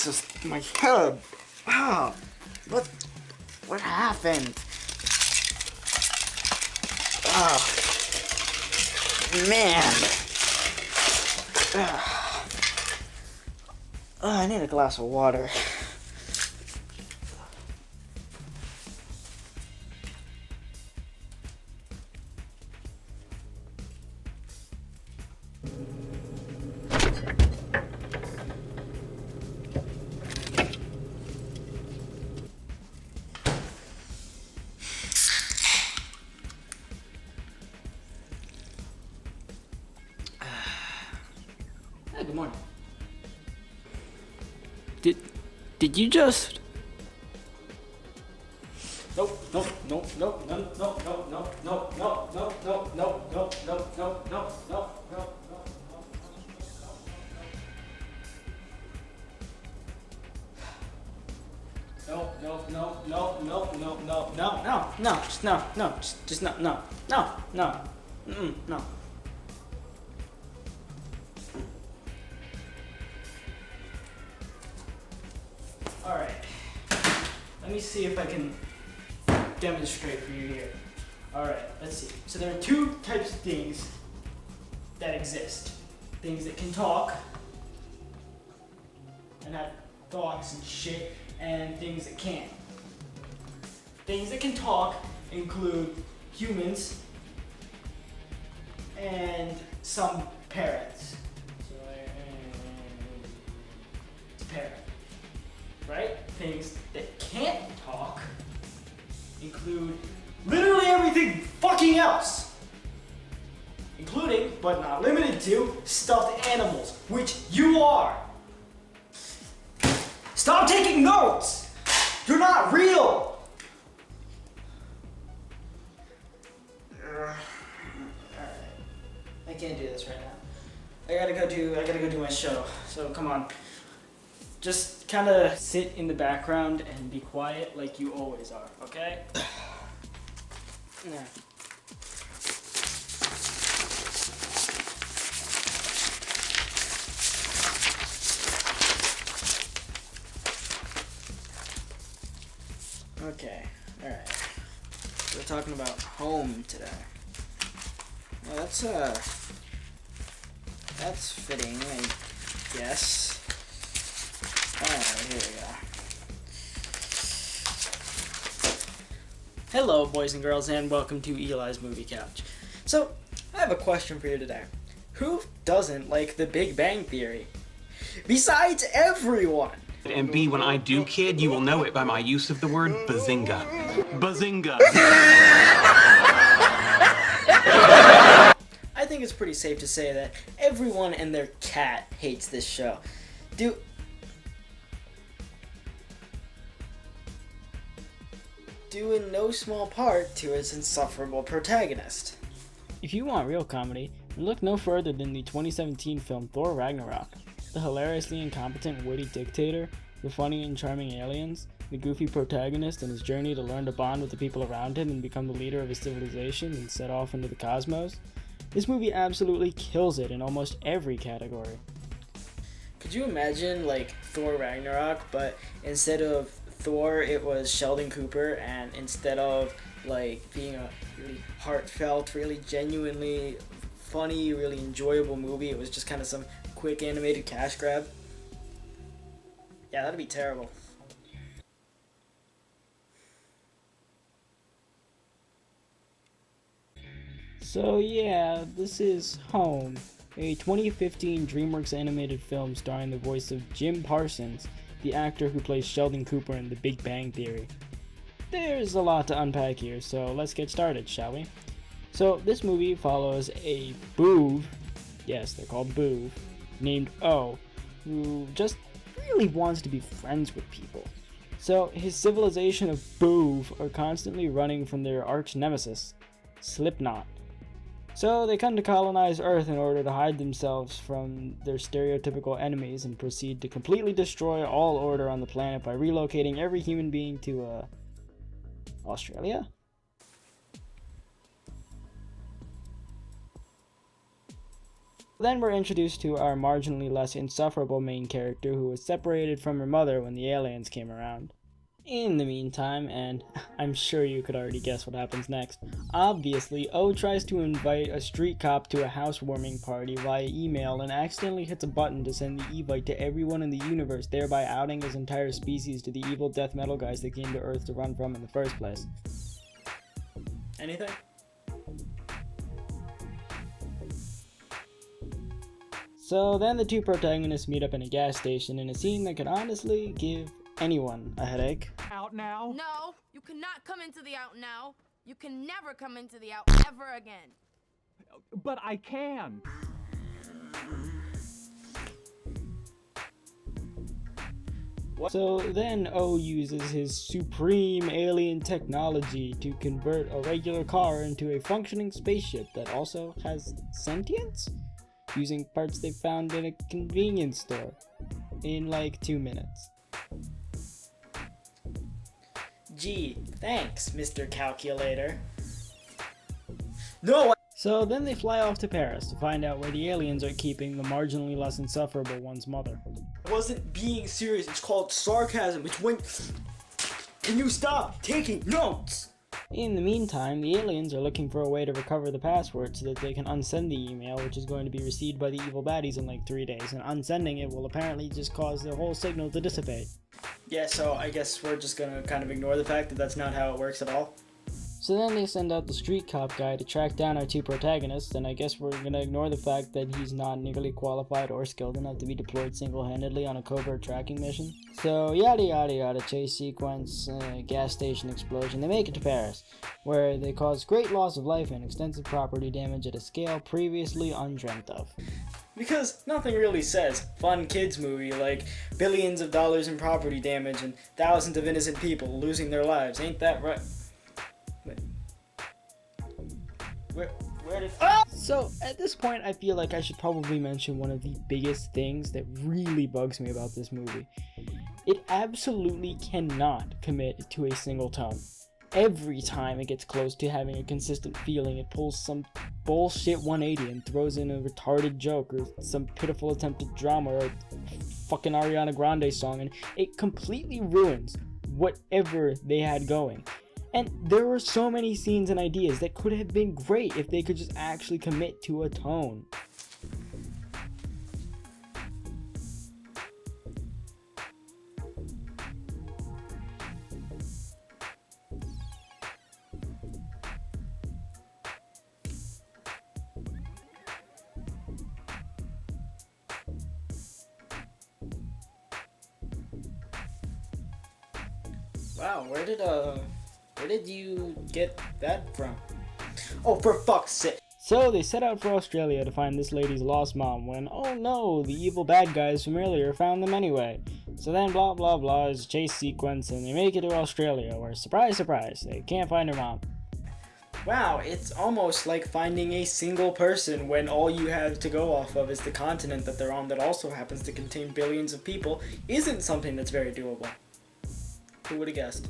Jesus, my head. Ah, what happened? Oh, man. I need a glass of water. Hey, good morning. Did you just? Nope. No. Just no. No. Alright, let me see if I can demonstrate for you here. Alright, let's see. So there are two types of things that exist. Things that can talk and have thoughts and shit, and things that can't. Things that can talk include humans and some parrots. So, it's a parrot. Right? Things that can't talk include literally everything fucking else. Including, but not limited to, stuffed animals, which you are. Stop taking notes! You're not real! Alright. I can't do this right now. I gotta go do my show. So come on. Just kind of sit in the background and be quiet like you always are, okay? Yeah. Okay, alright. We're talking about home today. Well, that's fitting, I guess. Alright, here we go. Hello, boys and girls, and welcome to Eli's Movie Couch. So, I have a question for you today. Who doesn't like The Big Bang Theory? Besides everyone! And B, when I do kid, you will know it by my use of the word bazinga. Bazinga! I think it's pretty safe to say that everyone and their cat hates this show. Due in no small part to its insufferable protagonist. If you want real comedy, look no further than the 2017 film Thor Ragnarok. The hilariously incompetent witty dictator, the funny and charming aliens, the goofy protagonist and his journey to learn to bond with the people around him and become the leader of his civilization and set off into the cosmos. This movie absolutely kills it in almost every category. Could you imagine, like, Thor Ragnarok, but instead of Thor, it was Sheldon Cooper, and instead of, like, being a really heartfelt, really genuinely funny, really enjoyable movie, it was just kind of some quick animated cash grab? Yeah, that'd be terrible. So yeah, this is Home, a 2015 DreamWorks animated film starring the voice of Jim Parsons, the actor who plays Sheldon Cooper in The Big Bang Theory. There's a lot to unpack here, so let's get started, shall we? So this movie follows a boob, yes, they're called boob, named O, who just really wants to be friends with people. So his civilization of boob are constantly running from their arch nemesis, Slipknot. So they come to colonize Earth in order to hide themselves from their stereotypical enemies and proceed to completely destroy all order on the planet by relocating every human being to, Australia? Then we're introduced to our marginally less insufferable main character who was separated from her mother when the aliens came around. In the meantime, and I'm sure you could already guess what happens next, obviously O tries to invite a street cop to a housewarming party via email and accidentally hits a button to send the evite to everyone in the universe, thereby outing his entire species to the evil death metal guys that came to Earth to run from in the first place. Anything? So then the two protagonists meet up in a gas station in a scene that could honestly give anyone a headache. Out now? No, you cannot come into the out now. You can never come into the out ever again. But I can. So then O uses his supreme alien technology to convert a regular car into a functioning spaceship that also has sentience, using parts they found in a convenience store in like 2 minutes. Gee, thanks, Mr. Calculator. No! So then they fly off to Paris to find out where the aliens are keeping the marginally less insufferable one's mother. I wasn't being serious, it's called sarcasm. It's when... Can you stop taking notes? In the meantime, the aliens are looking for a way to recover the password so that they can unsend the email, which is going to be received by the evil baddies in like 3 days, and unsending it will apparently just cause their whole signal to dissipate. Yeah, so I guess we're just gonna kind of ignore the fact that that's not how it works at all. So then they send out the street cop guy to track down our two protagonists, and I guess we're gonna ignore the fact that he's not nearly qualified or skilled enough to be deployed single-handedly on a covert tracking mission. So yada yada yada, chase sequence, gas station explosion, they make it to Paris, where they cause great loss of life and extensive property damage at a scale previously undreamt of. Because nothing really says fun kids movie like billions of dollars in property damage and thousands of innocent people losing their lives, ain't that right? Wait. Where did... Ah! So at this point I feel like I should probably mention one of the biggest things that really bugs me about this movie. It absolutely cannot commit to a single tone. Every time it gets close to having a consistent feeling, it pulls some bullshit 180 and throws in a retarded joke or some pitiful attempt at drama or a fucking Ariana Grande song, and it completely ruins whatever they had going. And there were so many scenes and ideas that could have been great if they could just actually commit to a tone. Wow, where did you get that from? Oh, for fuck's sake! So they set out for Australia to find this lady's lost mom when, oh no, the evil bad guys from earlier found them anyway. So then blah blah blah is a chase sequence and they make it to Australia where, surprise surprise, they can't find her mom. Wow, it's almost like finding a single person when all you have to go off of is the continent that they're on that also happens to contain billions of people isn't something that's very doable. Who would have guessed?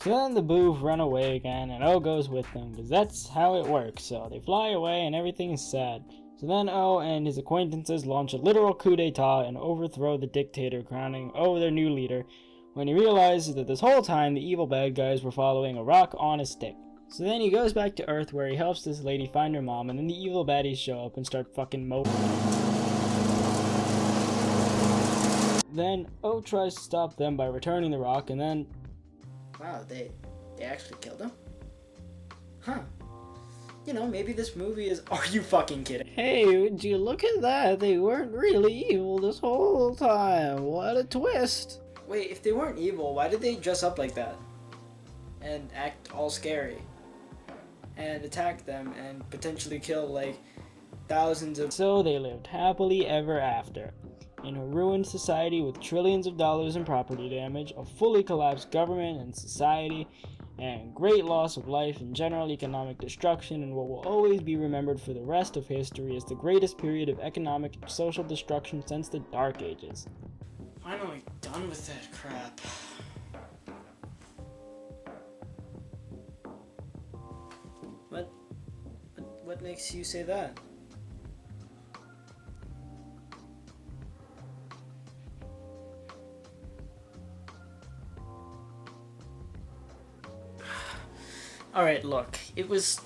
So then the Boof run away again and O goes with them because that's how it works. So they fly away and everything is sad. So then O and his acquaintances launch a literal coup d'etat and overthrow the dictator, crowning O their new leader, when he realizes that this whole time the evil bad guys were following a rock on a stick. So then he goes back to Earth where he helps this lady find her mom, and then the evil baddies show up and start fucking moping. Then O tries to stop them by returning the rock, and then... Wow, they actually killed him? Huh. You know, maybe this movie is... Are you fucking kidding? Hey, would you look at that? They weren't really evil this whole time. What a twist. Wait, if they weren't evil, why did they dress up like that? And act all scary? And attack them and potentially kill, like, thousands of... So they lived happily ever after. In a ruined society with trillions of dollars in property damage, a fully collapsed government and society, and great loss of life and general economic destruction, and what will always be remembered for the rest of history as the greatest period of economic and social destruction since the Dark Ages. Finally done with that crap. makes you say that? Alright, look, it was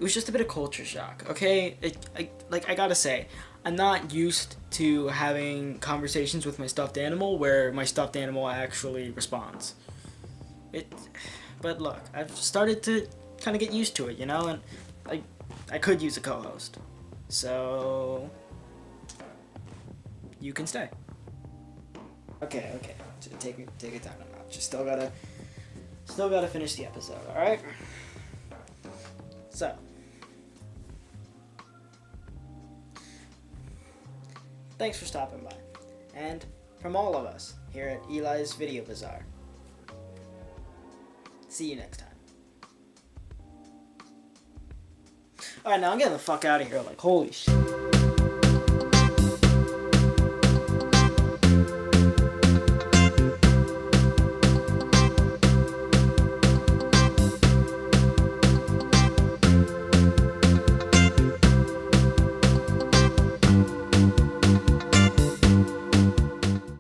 just a bit of culture shock, okay? I gotta say, I'm not used to having conversations with my stuffed animal where my stuffed animal actually responds. But look, I've started to kind of get used to it, you know, and I could use a co-host. So you can stay. Okay. Take it down a notch. Still gotta finish the episode, alright? So, thanks for stopping by. And from all of us here at Eli's Video Bazaar, see you next time. Alright, now I'm getting the fuck out of here, like, holy shit.